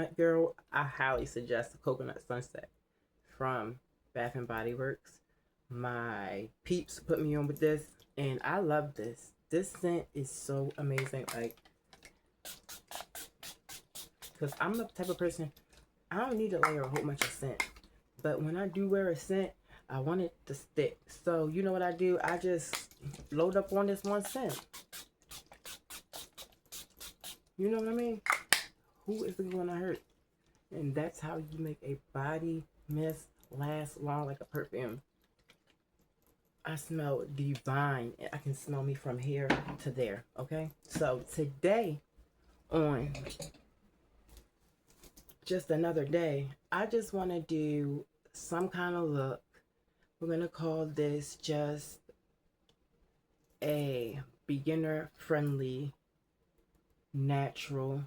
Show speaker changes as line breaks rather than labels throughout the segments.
coconut girl, I highly suggest the Coconut Sunset from Bath and Body Works. My peeps put me on with this, and I love this. This scent is so amazing. Like, because I'm the type of person, I don't need to layer a whole bunch of scent. But when I do wear a scent, I want it to stick. So, you know what I do? I just load up on this one scent. You know what I mean? Who is it going to hurt? And that's how you make a body mist last long like a perfume. I smell divine. I can smell me from here to there, okay? So today on Just Another Day, I just want to do some kind of look. We're going to call this just a beginner-friendly, natural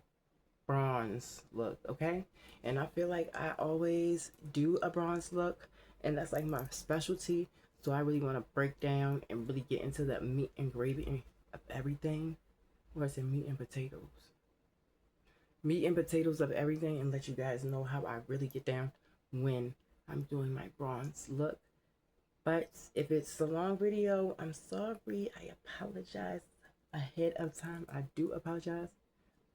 bronze look, okay? And I feel like I always do a bronze look, and that's like my specialty. So I really want to break down and really get into the meat and gravy of everything. Or is it meat and potatoes? Meat and potatoes of everything, and let you guys know how I really get down when I'm doing my bronze look. But if it's a long video, I'm sorry. I apologize ahead of time. I do apologize.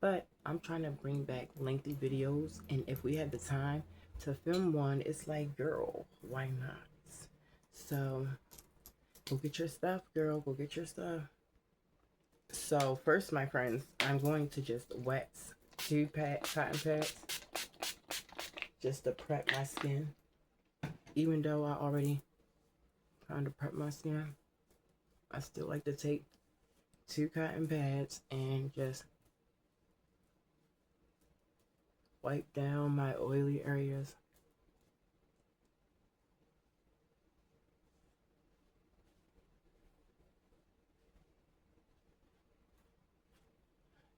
But I'm trying to bring back lengthy videos, and if we have the time to film one, it's like, girl, why not? So go get your stuff, girl. Go get your stuff. So first, my friends, I'm going to just wet 2 cotton pads just to prep my skin. Even though I already kind of prep my skin, I still like to take 2 cotton pads and just wipe down my oily areas.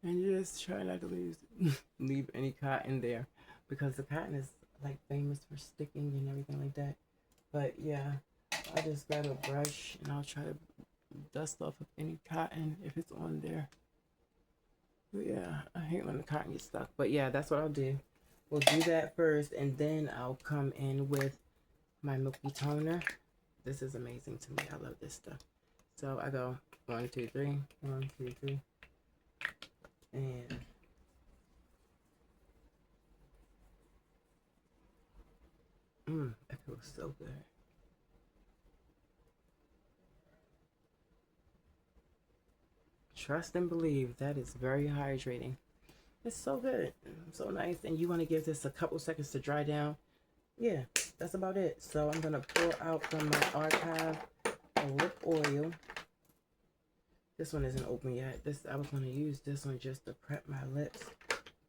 And just try not to leave any cotton there, because the cotton is like famous for sticking and everything like that. But yeah, I just grab a brush and I'll try to dust off of any cotton if it's on there. But yeah, I hate when the cotton gets stuck. But yeah, that's what I'll do. We'll do that first, and then I'll come in with my milky toner. This is amazing to me. I love this stuff. So I go 1, 2, 3, 1, 2, 3, and it feels so good. Trust and believe, that is very hydrating. It's so good, so nice. And you want to give this a couple seconds to dry down. Yeah, that's about it. So I'm gonna pour out from my archive a lip oil. This one isn't open yet. I was gonna use this one just to prep my lips,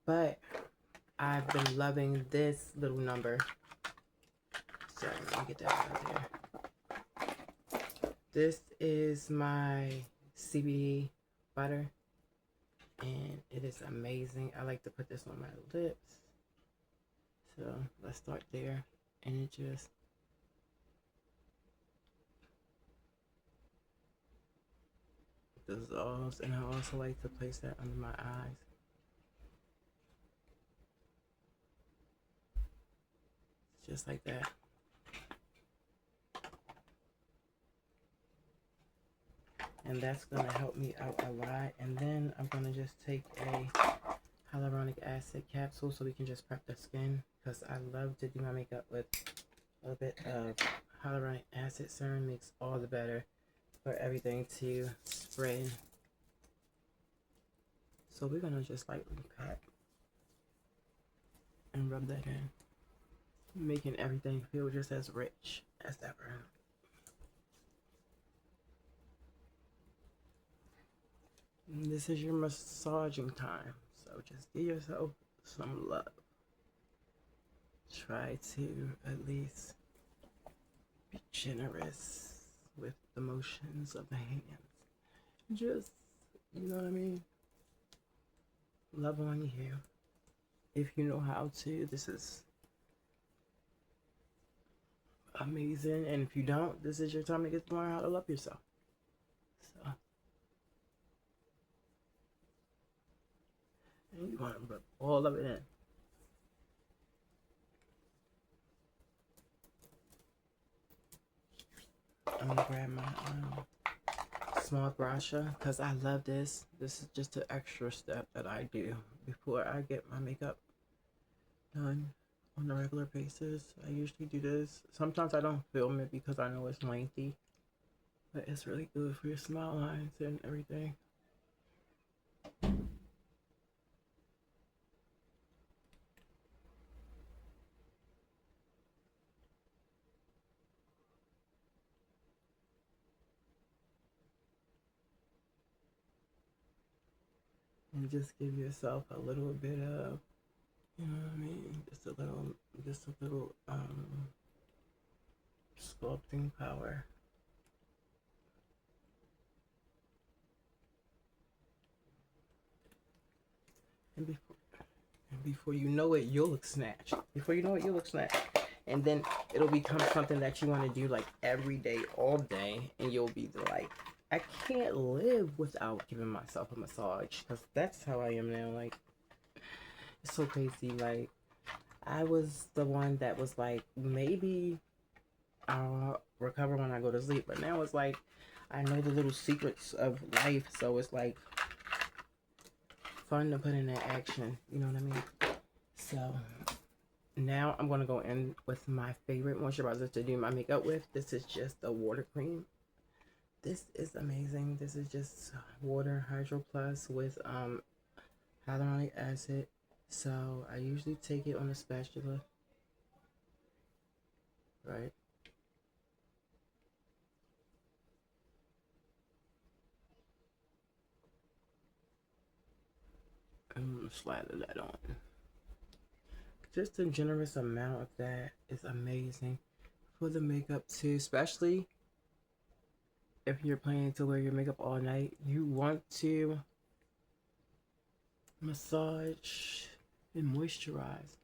but I've been loving this little number. So let me get that out there. This is my CBD butter, and it is amazing. I like to put this on my lips. So let's start there, and it just dissolves. And I also like to place that under my eyes. Just like that. And that's going to help me out a lot. And then I'm going to just take a hyaluronic acid capsule so we can just prep the skin, because I love to do my makeup with a little bit of hyaluronic acid serum. Makes all the better for everything to spread. So we're going to just lightly pat and rub that in, making everything feel just as rich as ever. And this is your massaging time, so just give yourself some love. Try to at least be generous with the motions of the hands. Just, you know what I mean? Love on you. If you know how to, this is amazing. And if you don't, this is your time to get to learn how to love yourself. So, and you want to rub all of it in. I'm gonna grab my small brusher because I love this. This is just an extra step that I do before I get my makeup done on a regular basis. I usually do this. Sometimes I don't film it because I know it's lengthy, but it's really good for your smile lines and everything. And just give yourself a little bit of, you know what I mean? Just a little sculpting power. And before you know it, you'll look snatched. Before you know it, you'll look snatched. And then it'll become something that you want to do like every day, all day. And you'll be like, I can't live without giving myself a massage. Because that's how I am now. Like, it's so crazy. Like, I was the one that was like, maybe I'll recover when I go to sleep. But now it's like, I know the little secrets of life. So it's like fun to put in that action. You know what I mean? So now I'm going to go in with my favorite moisturizer to do my makeup with. This is just a water cream. This is amazing. This is just water Hydro Plus with hyaluronic acid. So I usually take it on a spatula, right? I'm going to slather that on. Just a generous amount of that is amazing for the makeup too, especially if you're planning to wear your makeup all night. You want to massage and moisturize.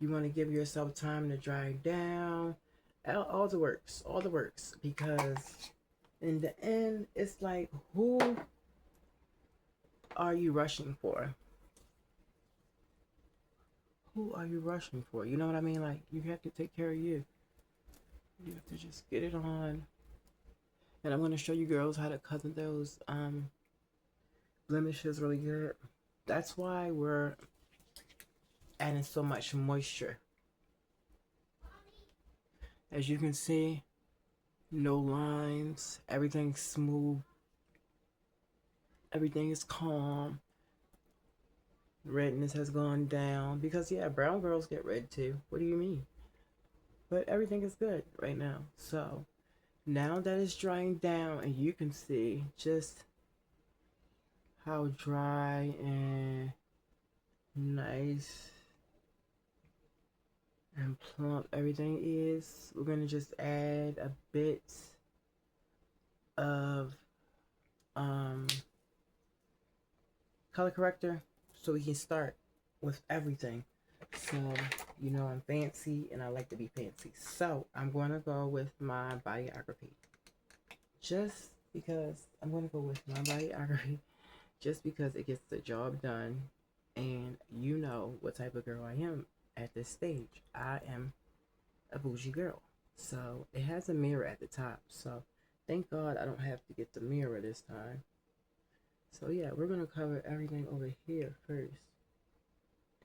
You want to give yourself time to dry down. All the works, all the works. Because in the end, it's like, who are you rushing for? Who are you rushing for? You know what I mean? Like, you have to take care of you. You have to just get it on. And I'm going to show you girls how to cover those blemishes really good. That's why we're adding so much moisture. As you can see, no lines, everything's smooth, everything is calm. Redness has gone down because yeah, brown girls get red too. What do you mean? But everything is good right now. So now that it's drying down and you can see just how dry and nice and plump everything is, we're gonna just add a bit of um, color corrector so we can start with everything. So you know I'm fancy and I like to be fancy, so I'm going to go with my biography just because just because it gets the job done. And you know what type of girl I am at this stage. I am a bougie girl. So it has a mirror at the top. So thank God I don't have to get the mirror this time. So yeah, we're going to cover everything over here first.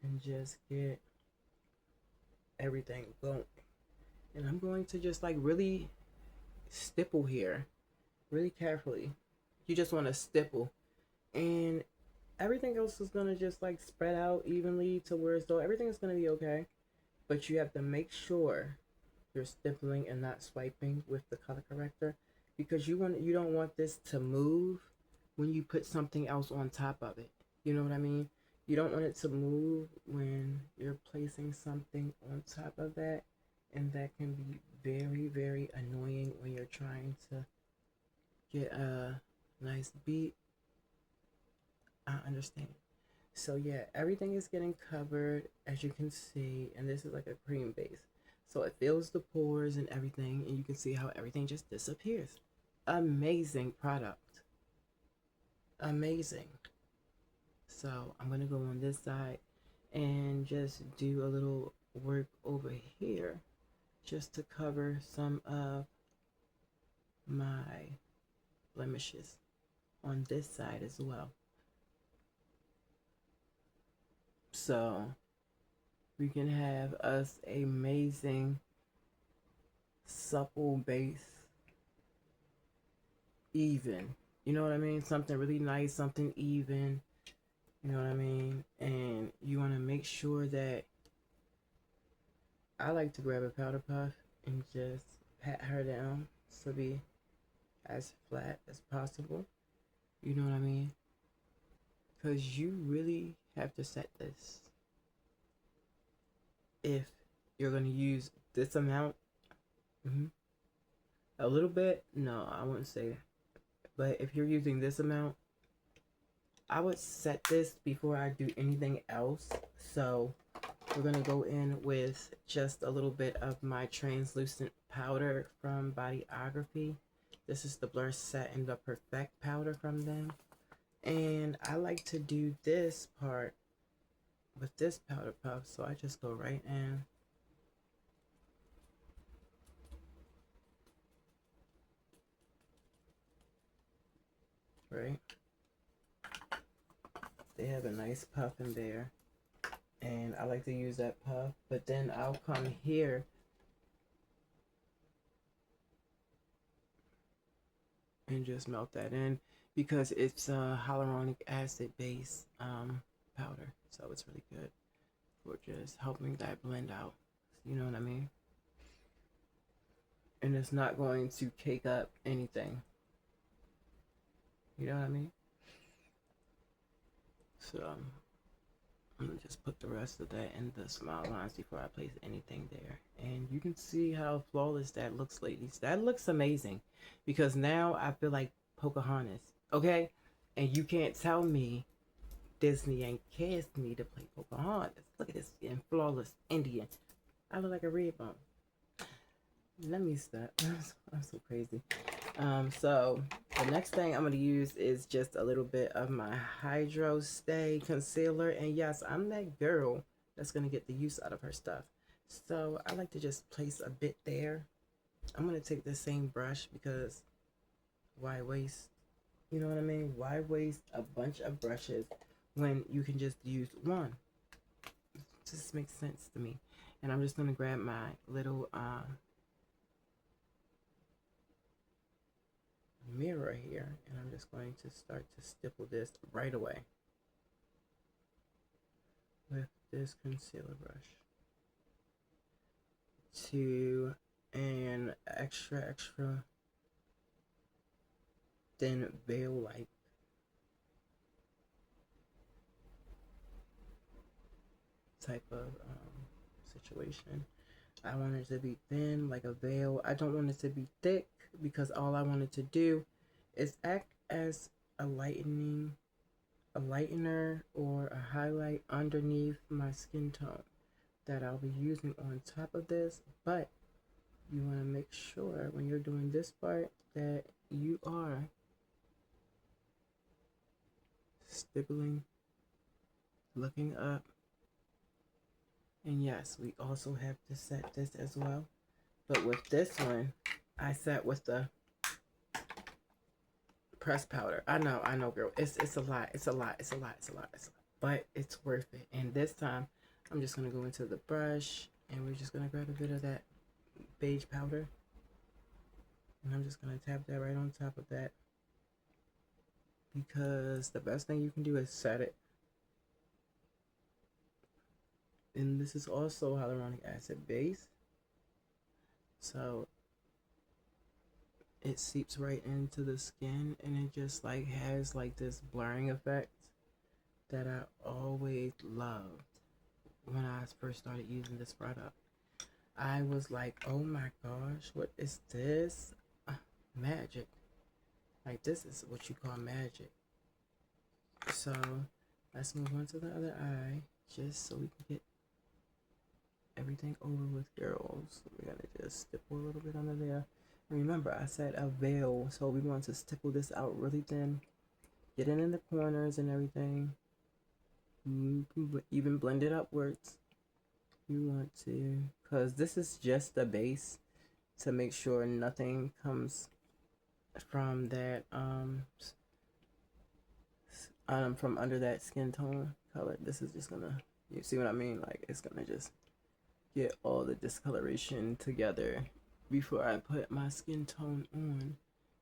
And just get everything going. And I'm going to just like really stipple here. Really carefully. You just want to stipple. And everything else is going to just like spread out evenly to where as though everything is going to be okay. But you have to make sure you're stippling and not swiping with the color corrector, because you don't want this to move when you put something else on top of it. You know what I mean? You don't want it to move when you're placing something on top of that, and that can be very, very annoying when you're trying to get a nice beat. I understand. So yeah, everything is getting covered as you can see, and this is like a cream base. So it fills the pores and everything, and you can see how everything just disappears. Amazing product. Amazing. So I'm gonna go on this side and just do a little work over here just to cover some of my blemishes on this side as well. So we can have us amazing supple base, even. You know what I mean? Something really nice, something even. You know what I mean? And you want to make sure that I like to grab a powder puff and just pat her down to be as flat as possible. You know what I mean? Because you really have to set this. If you're going to use this amount, a little bit, no, I wouldn't say that. But if you're using this amount, I would set this before I do anything else. So we're going to go in with just a little bit of my translucent powder from Bodyography. This is the Blur Set and the Perfect powder from them. And I like to do this part with this powder puff. So I just go right in. Right? They have a nice puff in there. And I like to use that puff. But then I'll come here and just melt that in because it's a hyaluronic acid based powder. So it's really good for just helping that blend out. You know what I mean? And it's not going to cake up anything. You know what I mean? So I'm gonna just put the rest of that in the smile lines before I place anything there. And you can see how flawless that looks, ladies. That looks amazing because now I feel like Pocahontas, okay? And you can't tell me Disney ain't cast me to play Pocahontas. Look at this flawless Indian. I look like a red bone. Let me stop. I'm so crazy. So the next thing I'm going to use is just a little bit of my Hydro Stay concealer. And yes, I'm that girl that's going to get the use out of her stuff. So I like to just place a bit there. I'm going to take the same brush because why waste? You know what I mean? Why waste a bunch of brushes when you can just use one? It just makes sense to me. And I'm just going to grab my little mirror here, and I'm just going to start to stipple this right away with this concealer brush to an extra thin veil like type of situation. I want it to be thin like a veil. I don't want it to be thick because all I want it to do is act as a lightener or a highlight underneath my skin tone that I'll be using on top of this. But you want to make sure when you're doing this part that you are stippling, looking up. And yes, we also have to set this as well. But with this one, I set with the pressed powder. I know, girl. It's a lot. It's a lot. But it's worth it. And this time, I'm just gonna go into the brush, and we're just gonna grab a bit of that beige powder, and I'm just gonna tap that right on top of that because the best thing you can do is set it. And this is also hyaluronic acid base, so it seeps right into the skin, and it just like has like this blurring effect that I always loved when I first started using this product. I was like, oh my gosh, what is this? Magic. Like, this is what you call magic. So let's move on to the other eye just so we can get everything over with, girls. We're gonna just stipple a little bit under there. Remember, I said a veil, so we want to stipple this out really thin, get it in the corners and everything. You can even blend it upwards. You want to, because this is just the base to make sure nothing comes from that from under that skin tone color. This is just gonna, you see what I mean? Like it's gonna just get all the discoloration together before I put my skin tone on.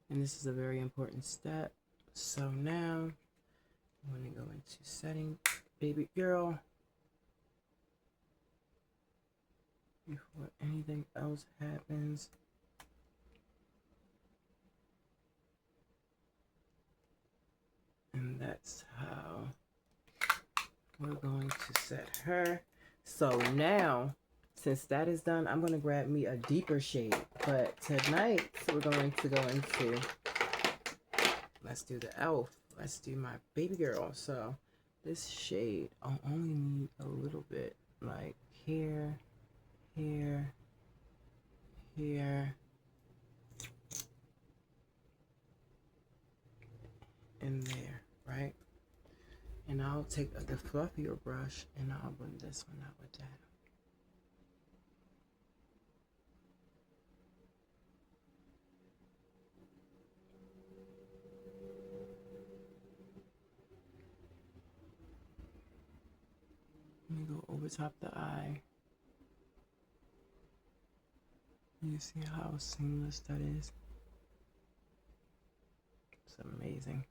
And this is a very important step. So now I'm gonna go into setting baby girl before anything else happens. And that's how we're going to set her. So now, since that is done, I'm going to grab me a deeper shade. But tonight, we're going to go into, let's do the elf. Let's do my baby girl. So this shade, I'll only need a little bit. Like here, here, here, and there, right? And I'll take the fluffier brush and I'll blend this one out with that. Let me go over top the eye. You see how seamless that is? It's amazing.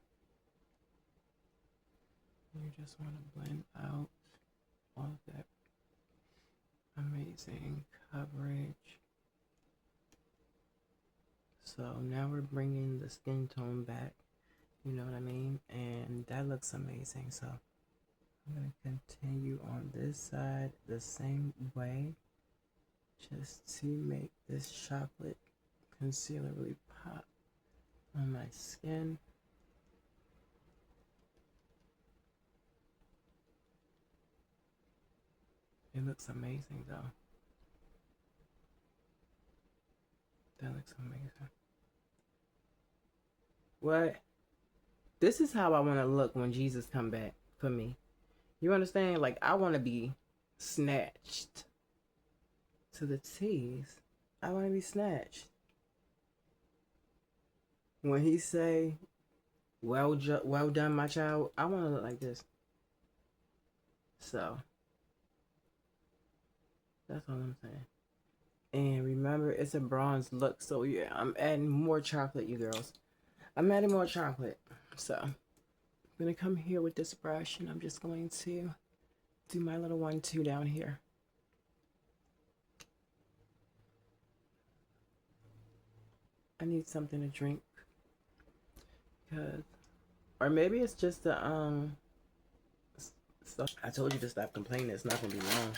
You just want to blend out all of that amazing coverage. So now we're bringing the skin tone back, you know what I mean? And that looks amazing. So I'm going to continue on this side the same way, just to make this chocolate concealer really pop on my skin. It looks amazing though. That looks amazing. What? This is how I want to look when Jesus come back for me. You understand? Like I want to be snatched to the T's. I want to be snatched. When he say, well done, my child," I want to look like this. So that's all I'm saying. And remember, it's a bronze look, so yeah, I'm adding more chocolate, you girls. I'm adding more chocolate. So I'm gonna come here with this brush, and I'm just going to do my little 1-2 down here. I need something to drink, cause, or maybe it's just the stuff. I told you to stop complaining. It's not gonna be long.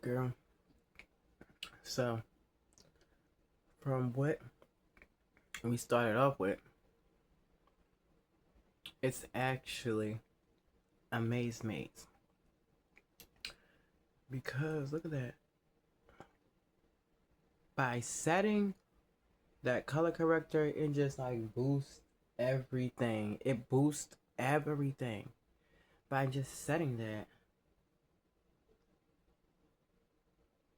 Girl. So, from what we started off with, it's actually Amaze Mates. Because, look at that. By setting that color corrector, it just like boosts everything. It boosts everything. By just setting that.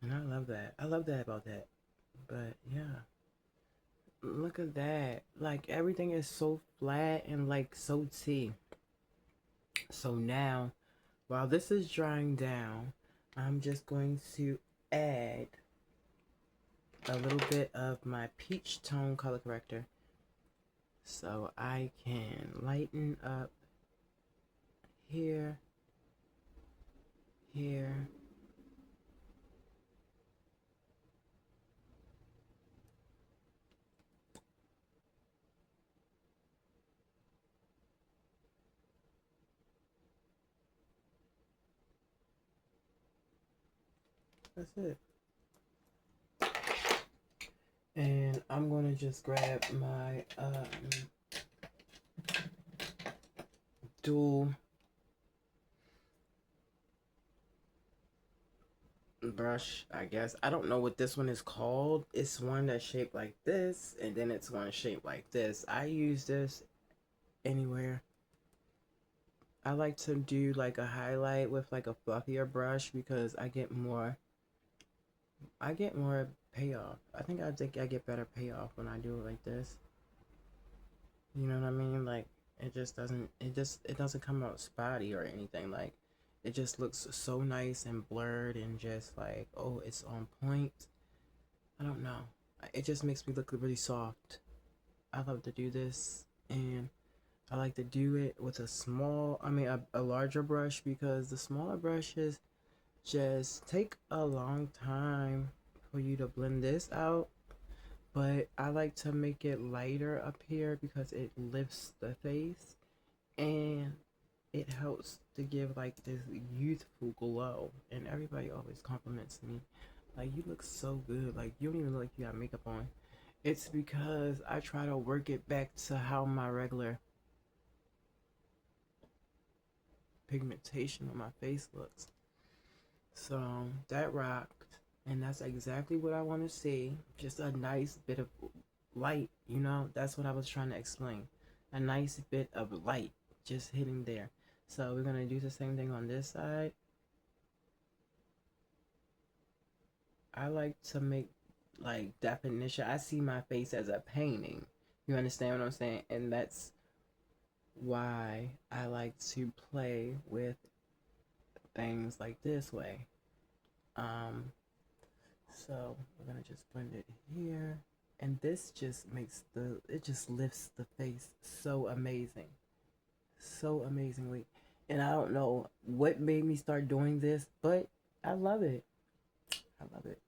And I love that. I love that about that. But yeah. Look at that. Like everything is so flat and like so T. So now, while this is drying down, I'm just going to add a little bit of my peach tone color corrector so I can lighten up here, here, that's it. And I'm gonna just grab my dual brush, I guess. I don't know what this one is called. It's one that's shaped like this, and then it's one shaped like this. I use this anywhere. I like to do like a highlight with like a fluffier brush because I get more I get more payoff. I think I get better payoff when I do it like this. You know what I mean? Like it doesn't come out spotty or anything. Like it just looks so nice and blurred and just like, oh, it's on point. I don't know. It just makes me look really soft. I love to do this, and I like to do it with a larger brush, because the smaller brushes just take a long time for you to blend this out. But I like to make it lighter up here because it lifts the face, and it helps to give like this youthful glow. And everybody always compliments me, like, you look so good, like you don't even look like you got makeup on. It's because I try to work it back to how my regular pigmentation on my face looks. So that rocked, and that's exactly what I want to see. Just a nice bit of light, you know. That's what I was trying to explain. A nice bit of light just hitting there. So we're gonna do the same thing on this side. I like to make like definition. I see my face as a painting. You understand what I'm saying? And that's why I like to play with things like this way. Um, so we're gonna just blend it here. And this just it just lifts the face so amazing. So amazingly. And I don't know what made me start doing this, but I love it. I love it.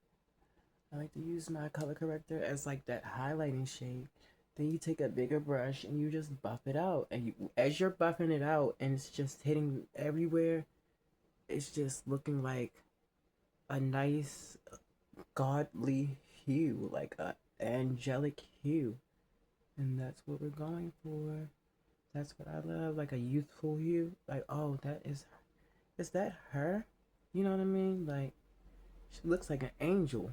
I like to use my color corrector as like that highlighting shade. Then you take a bigger brush and you just buff it out. And as you're buffing it out and it's just hitting everywhere, it's just looking like a nice godly hue, like a angelic hue. And that's what we're going for. That's what I love, like a youthful hue. Like, oh, is that her? You know what I mean? Like, she looks like an angel.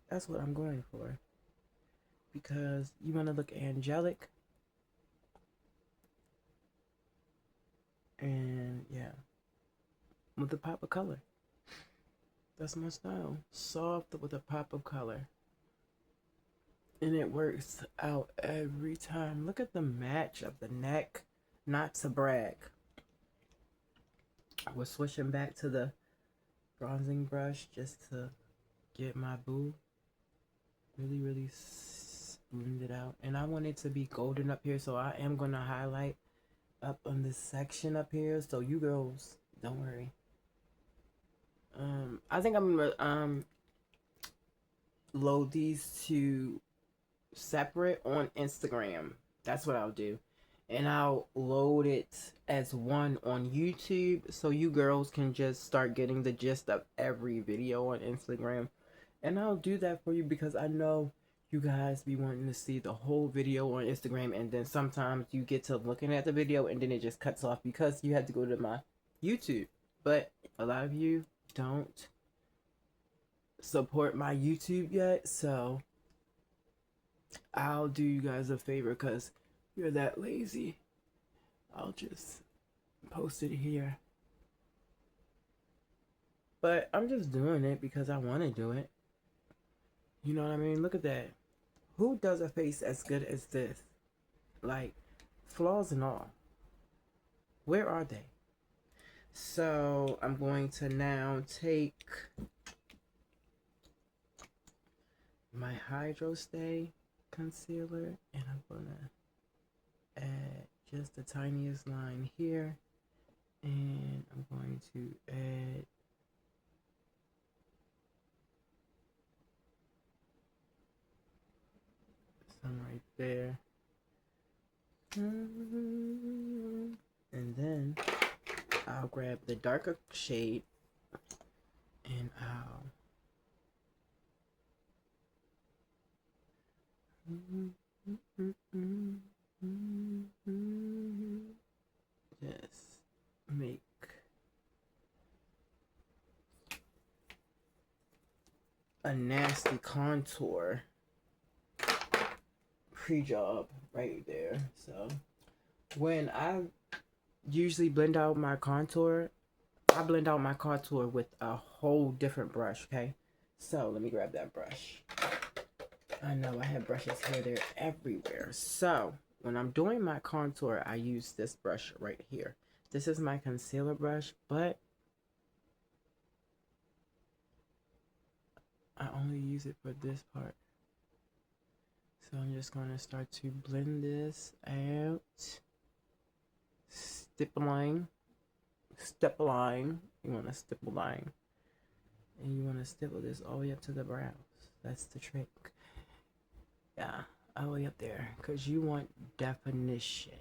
That's what I'm going for. Because you want to look angelic. And yeah, with a pop of color. That's my style. Soft with a pop of color. And it works out every time. Look at the match of the neck. Not to brag. We're switching back to the bronzing brush just to get my boo really blend it out. And I want it to be golden up here, so I am going to highlight up on this section up here. So you girls, don't worry. I think I'm gonna load these two separate on Instagram. That's what I'll do. And I'll load it as one on YouTube, so you girls can just start getting the gist of every video on Instagram. And I'll do that for you because I know you guys be wanting to see the whole video on Instagram, and then sometimes you get to looking at the video and then it just cuts off because you have to go to my YouTube. But a lot of you don't support my YouTube yet, so I'll do you guys a favor because you're that lazy. I'll just post it here. But I'm just doing it because I want to do it. You know what I mean? Look at that. Who does a face as good as this? Like, flaws and all. Where are they? So I'm going to now take my Hydro Stay concealer and I'm gonna add just the tiniest line here, and I'm going to add some right there, and then I'll grab the darker shade and I'll just make a nasty contour pre-job right there. So when I usually blend out my contour, I blend out my contour with a whole different brush, okay? So let me grab that brush. I know I have brushes here, there, everywhere. So when I'm doing my contour, I use this brush right here. This is my concealer brush, but I only use it for this part. So I'm just going to start to blend this out. Stippling. You want to stipple line. And you want to stipple this all the way up to the brows. That's the trick. Yeah, all the way up there. Because you want definition.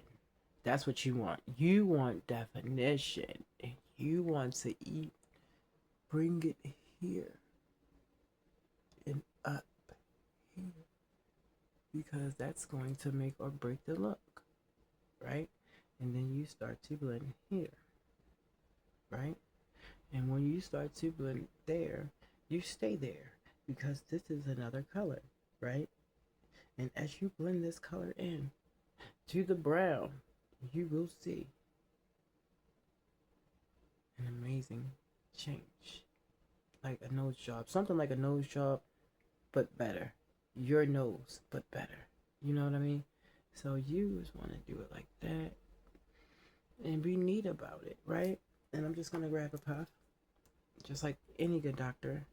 That's what you want. You want definition. And you want to bring it here. And up here. Because that's going to make or break the look. Right? And then you start to blend here. Right? And when you start to blend there, you stay there because this is another color, right? And as you blend this color in to the brown, you will see an amazing change. Like a nose job, something like a nose job, but better. Your nose, but better. You know what I mean? So you just want to do it like that and be neat about it, right? And I'm just going to grab a puff, just like any good doctor,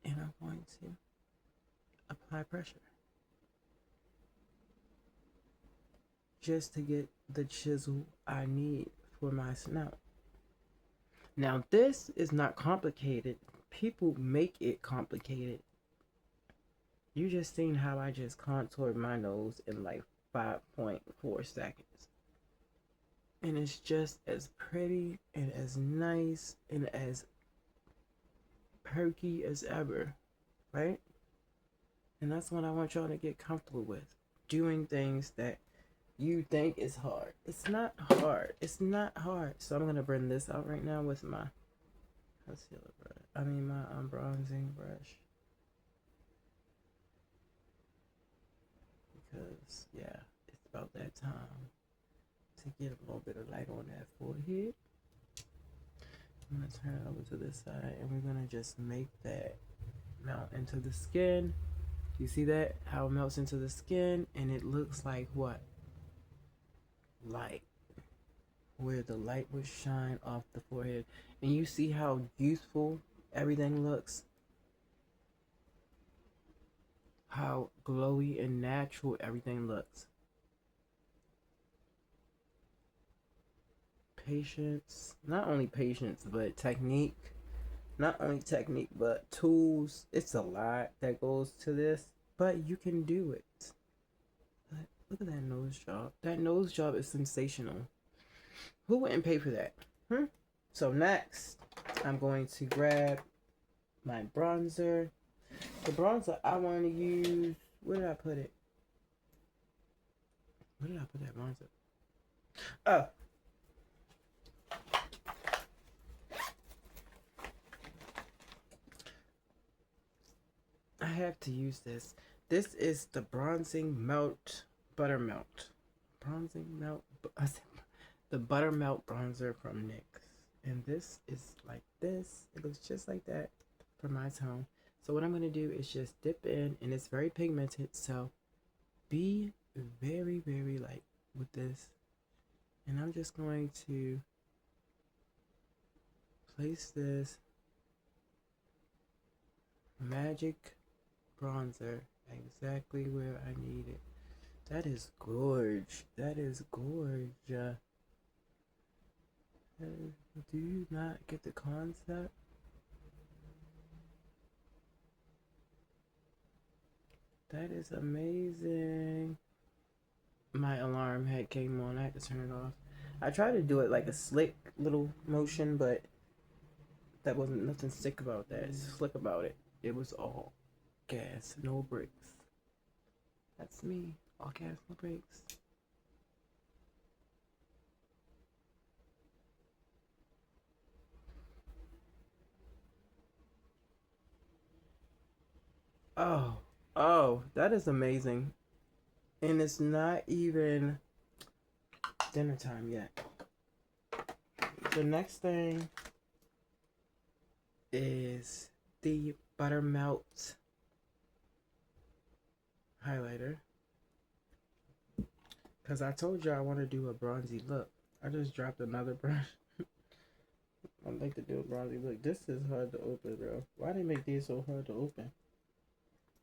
and I'm going to apply pressure just to get the chisel I need for my snout. Now this is not complicated. People make it complicated. You just seen how I just contoured my nose in like 5.4 seconds. And it's just as pretty and as nice and as perky as ever, right? And that's what I want y'all to get comfortable with. Doing things that you think is hard. It's not hard. It's not hard. So I'm going to bring this out right now with my concealer brush. I mean my bronzing brush. Because, yeah, it's about that time to get a little bit of light on that forehead. I'm going to turn it over to this side and we're going to just make that melt into the skin. You see that? How it melts into the skin and it looks like what? Light. Where the light would shine off the forehead. And you see how youthful everything looks? How glowy and natural everything looks. Patience. Not only patience, but technique. Not only technique, but tools. It's a lot that goes to this. But you can do it. But look at that nose job. That nose job is sensational. Who wouldn't pay for that? So next, I'm going to grab my bronzer. The bronzer I want to use, where did I put it? Where did I put that bronzer? Oh. I have to use this. This is the Bronzing Melt Buttermelt. Bronzing Melt. The Buttermelt bronzer from NYX. And this is like this. It looks just like that for my tone. So what I'm going to do is just dip in, and it's very pigmented, so be very, very light with this. And I'm just going to place this magic bronzer exactly where I need it. That is gorge. That is gorge. Do you not get the concept? That is amazing. My alarm had came on. I had to turn it off. I tried to do it like a slick little motion, but that wasn't nothing slick about that. Slick about it. It was all gas, no brakes. That's me. All gas, no brakes. Oh, that is amazing. And it's not even dinner time yet. The next thing is Diva. Buttermelt highlighter. Because I told you I want to do a bronzy look. I just dropped another brush. I'd like to do a bronzy look. This is hard to open, bro. Why they make these so hard to open?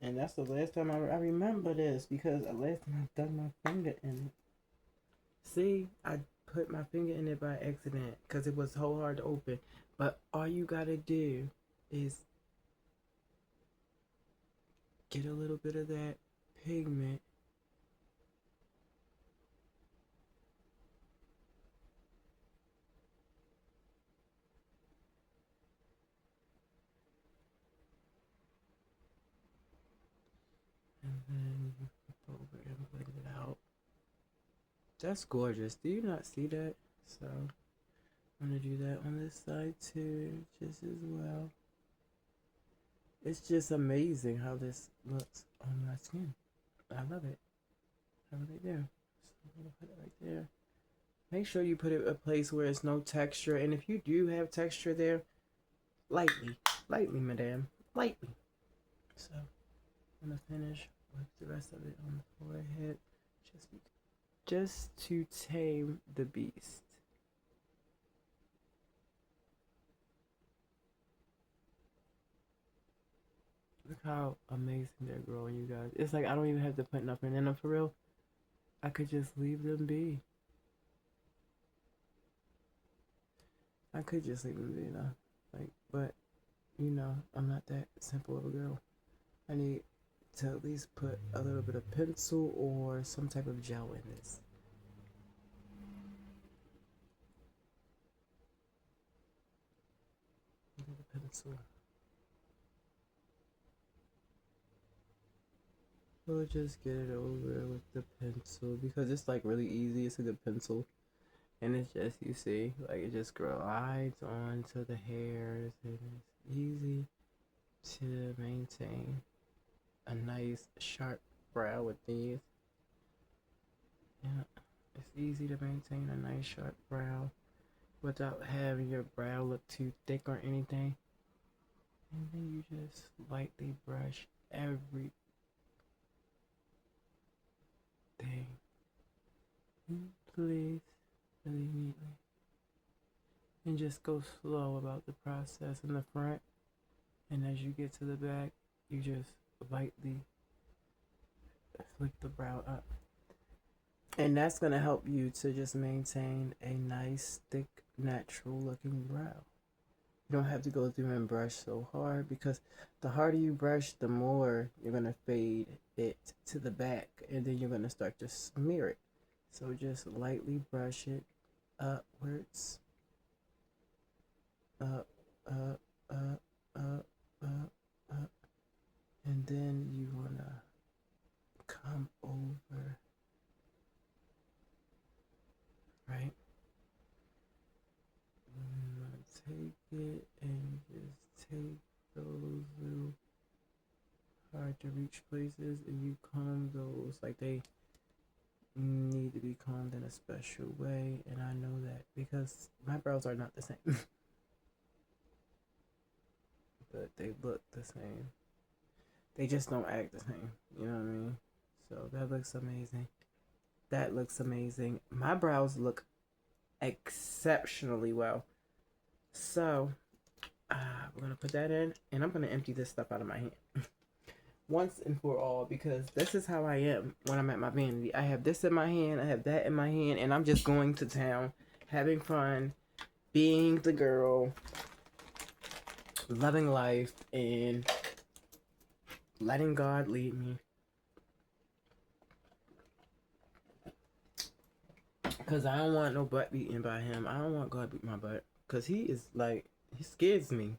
And that's the last time I remember this, because the last time I dug my finger in it. See, I put my finger in it by accident because it was so hard to open. But all you gotta do is get a little bit of that pigment. And then you flip over and blend it out. That's gorgeous. Do you not see that? So I'm gonna do that on this side too, just as well. It's just amazing how this looks on my skin. I love it. I really do. So I'm gonna put it right there. Make sure you put it a place where it's no texture, and if you do have texture there, lightly, madam, lightly. So I'm gonna finish with the rest of it on the forehead, just to tame the beast. Look how amazing they're growing, you guys. It's like I don't even have to put nothing in them for real. I could just leave them be. I could just leave them be, you know. Like, but you know, I'm not that simple of a girl. I need to at least put a little bit of pencil or some type of gel in this. The pencil. We'll just get it over with the pencil because it's like really easy. It's a good pencil. And it's just, you see, like it just glides onto the hairs and it's easy to maintain a nice sharp brow with these. Yeah, it's easy to maintain a nice sharp brow without having your brow look too thick or anything. And then you just lightly brush everything in place really neatly. And just go slow about the process in the front. And as you get to the back, you just lightly flick the brow up. And that's going to help you to just maintain a nice, thick, natural looking brow. You don't have to go through and brush so hard because the harder you brush, the more you're going to fade it to the back and then you're going to start to smear it. So just lightly brush it upwards. Up, up, up, up, up, up. And then you want to come over, right? I'm going to take it and just take those little hard to reach places and you comb those like they need to be combed in a special way. And I know that because my brows are not the same. But they look the same. They just don't act the same. You know what I mean? So that looks amazing. That looks amazing. My brows look exceptionally well. So we're going to put that in. And I'm going to empty this stuff out of my hand. Once and for all. Because this is how I am when I'm at my vanity. I have this in my hand. I have that in my hand. And I'm just going to town. Having fun. Being the girl. Loving life. And letting God lead me. Because I don't want no butt beating by him. I don't want God beat my butt. Because he is like, he scares me.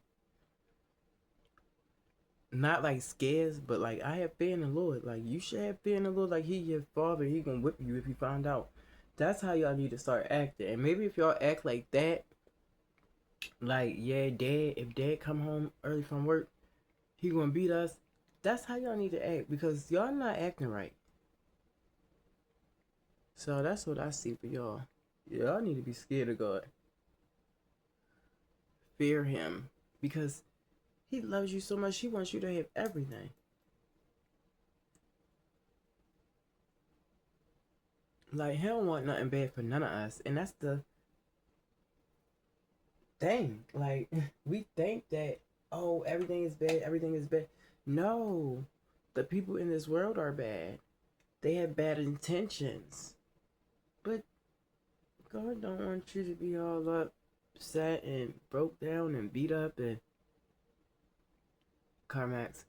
Not like scares, but like I have fear in the Lord. Like you should have fear in the Lord. Like he your father. He gonna whip you if he found out. That's how y'all need to start acting. And maybe if y'all act like that, like yeah, dad, if dad come home early from work, he gonna beat us. That's how y'all need to act because y'all not acting right. So that's what I see for y'all. Y'all need to be scared of God. Fear him because He loves you so much, he wants you to have everything. Like, he don't want nothing bad for none of us. And that's the thing. Like, we think that, oh, everything is bad, everything is bad. No, the people in this world are bad. They have bad intentions. But God don't want you to be all upset and broke down and beat up and Carmax.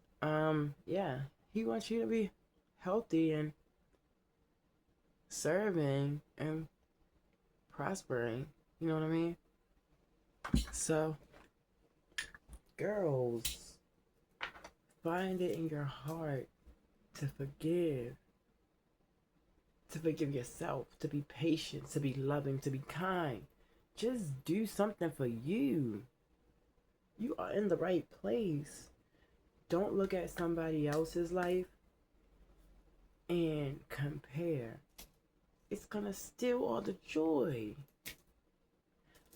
Yeah. He wants you to be healthy and serving and prospering. You know what I mean? So, girls, find it in your heart to forgive. To forgive yourself, to be patient, to be loving, to be kind. Just do something for you. You are in the right place. Don't look at somebody else's life and compare. It's gonna steal all the joy.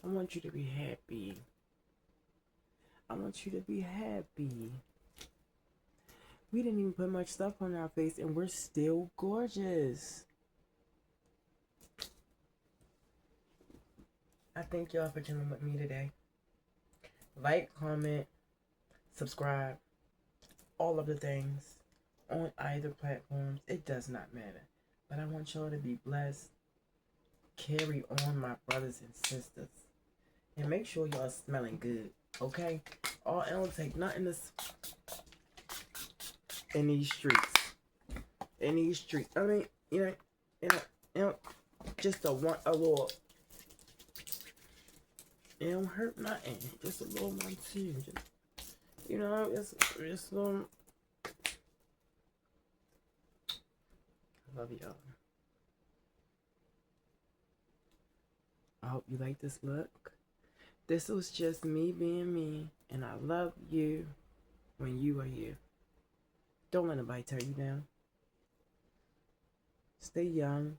I want you to be happy. I want you to be happy. We didn't even put much stuff on our face and we're still gorgeous. I thank y'all for chilling with me today. Like, comment, subscribe, all of the things on either platforms. It does not matter. But I want y'all to be blessed. Carry on, my brothers and sisters. And make sure y'all smelling good, okay? It don't take nothing in these streets. In these streets. I mean, you know, just a little. It don't hurt nothing. Just a little one too. Just a little. I love y'all. I hope you like this look. This was just me being me, and I love you when you are you. Don't let nobody tear you down. Stay young.